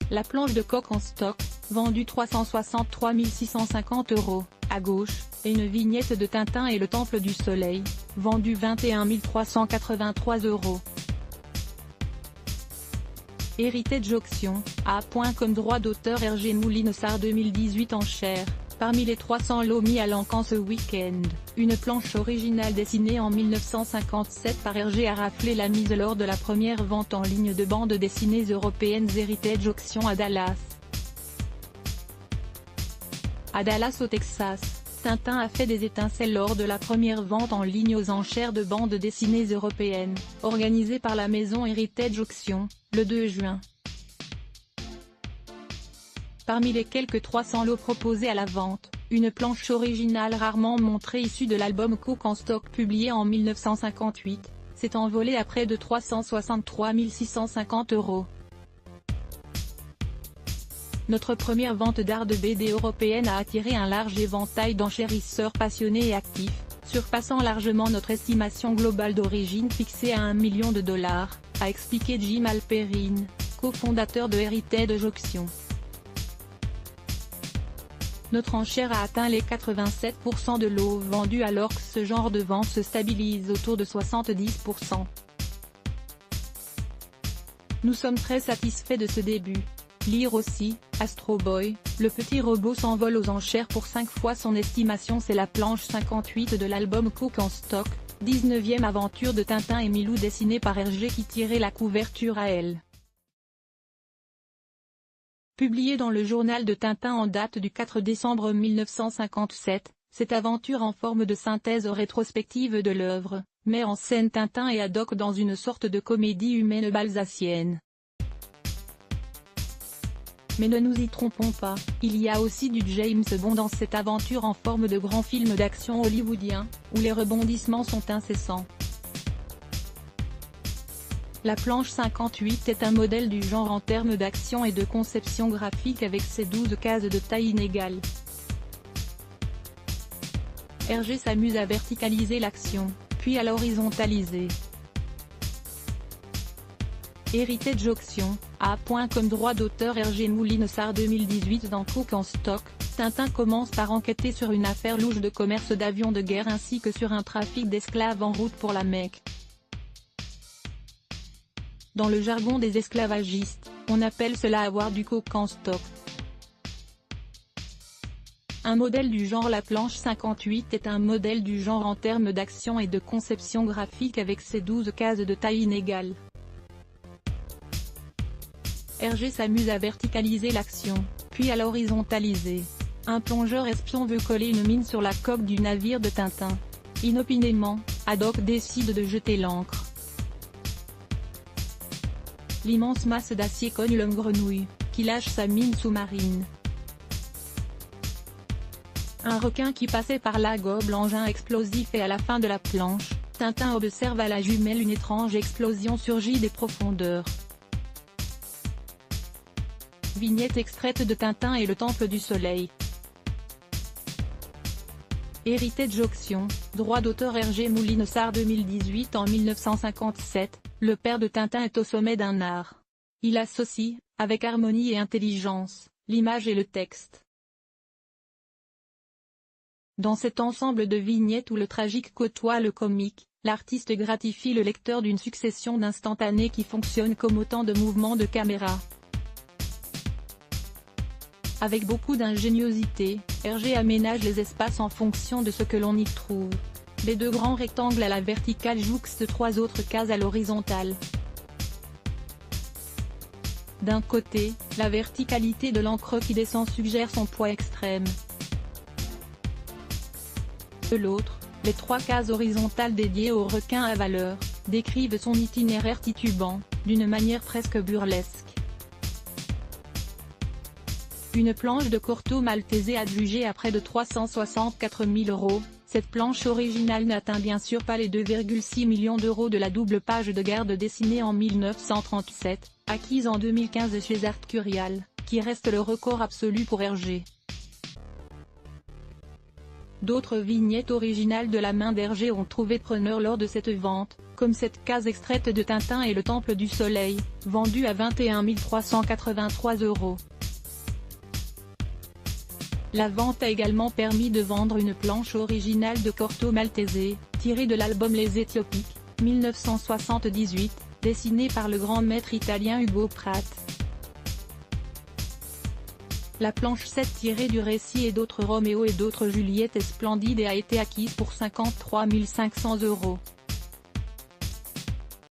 La planche de coque en stock, vendue 363 650 €, à gauche, et une vignette de Tintin et le Temple du Soleil, vendue 21 383 €. Heritage Auction, A.com droit d'auteur Hergé Moulinesart 2018 enchères. Parmi les 300 lots mis à l'encan ce week-end, une planche originale dessinée en 1957 par Hergé a raflé la mise lors de la première vente en ligne de bandes dessinées européennes Heritage Auction à Dallas. À Dallas au Texas, Tintin a fait des étincelles lors de la première vente en ligne aux enchères de bandes dessinées européennes, organisée par la maison Heritage Auction, le 2 juin. Parmi les quelques 300 lots proposés à la vente, une planche originale rarement montrée issue de l'album Coke en stock publié en 1958, s'est envolée à près de 363 650 €. Notre première vente d'art de BD européenne a attiré un large éventail d'enchérisseurs passionnés et actifs, surpassant largement notre estimation globale d'origine fixée à $1 million, a expliqué Jim Halperin, cofondateur de Heritage Auction. Notre enchère a atteint les 87% de lots vendus alors que ce genre de vente se stabilise autour de 70%. Nous sommes très satisfaits de ce début. Lire aussi, Astro Boy, le petit robot s'envole aux enchères pour 5 fois son estimation. C'est la planche 58 de l'album Coke en stock, 19e aventure de Tintin et Milou dessinée par Hergé qui tirait la couverture à elle. Publiée dans le journal de Tintin en date du 4 décembre 1957, cette aventure en forme de synthèse rétrospective de l'œuvre, met en scène Tintin et Haddock dans une sorte de comédie humaine balsacienne. Mais ne nous y trompons pas, il y a aussi du James Bond dans cette aventure en forme de grand film d'action hollywoodien, où les rebondissements sont incessants. La planche 58 est un modèle du genre en termes d'action et de conception graphique avec ses 12 cases de taille inégale. Hergé s'amuse à verticaliser l'action, puis à l'horizontaliser. Heritage Auction, A.com droit d'auteur Hergé Moulinesart 2018 dans Coke en stock, Tintin commence par enquêter sur une affaire louche de commerce d'avions de guerre ainsi que sur un trafic d'esclaves en route pour la Mecque. Dans le jargon des esclavagistes, on appelle cela avoir du coke en stock. Un modèle du genre. La planche 58 est un modèle du genre en termes d'action et de conception graphique avec ses 12 cases de taille inégale. Hergé s'amuse à verticaliser l'action, puis à l'horizontaliser. Un plongeur espion veut coller une mine sur la coque du navire de Tintin. Inopinément, Haddock décide de jeter l'ancre. L'immense masse d'acier cogne l'homme-grenouille, qui lâche sa mine sous-marine. Un requin qui passait par là gobe l'engin explosif et à la fin de la planche, Tintin observe à la jumelle une étrange explosion surgit des profondeurs. Vignette extraite de Tintin et le Temple du Soleil. Heritage Auction, droit d'auteur Hergé Moulinesart 2018 En 1957, le père de Tintin est au sommet d'un art. Il associe, avec harmonie et intelligence, l'image et le texte. Dans cet ensemble de vignettes où le tragique côtoie le comique, l'artiste gratifie le lecteur d'une succession d'instantanés qui fonctionnent comme autant de mouvements de caméra. Avec beaucoup d'ingéniosité, Hergé aménage les espaces en fonction de ce que l'on y trouve. Les 2 grands rectangles à la verticale jouxtent 3 autres cases à l'horizontale. D'un côté, la verticalité de l'encre qui descend suggère son poids extrême. De l'autre, les 3 cases horizontales dédiées au requin à valeur, décrivent son itinéraire titubant, d'une manière presque burlesque. Une planche de Corto Maltese adjugée à près de 364 000 €, cette planche originale n'atteint bien sûr pas les 2,6 millions € de la double page de garde dessinée en 1937, acquise en 2015 chez Art Curial, qui reste le record absolu pour Hergé. D'autres vignettes originales de la main d'Hergé ont trouvé preneur lors de cette vente, comme cette case extraite de Tintin et le Temple du Soleil, vendue à 21 383 €. La vente a également permis de vendre une planche originale de Corto Maltese, tirée de l'album Les Éthiopiques, 1978, dessinée par le grand maître italien Ugo Pratt. La planche 7 tirée du récit et d'autres Roméo et d'autres Juliette est splendide et a été acquise pour 53 500 €.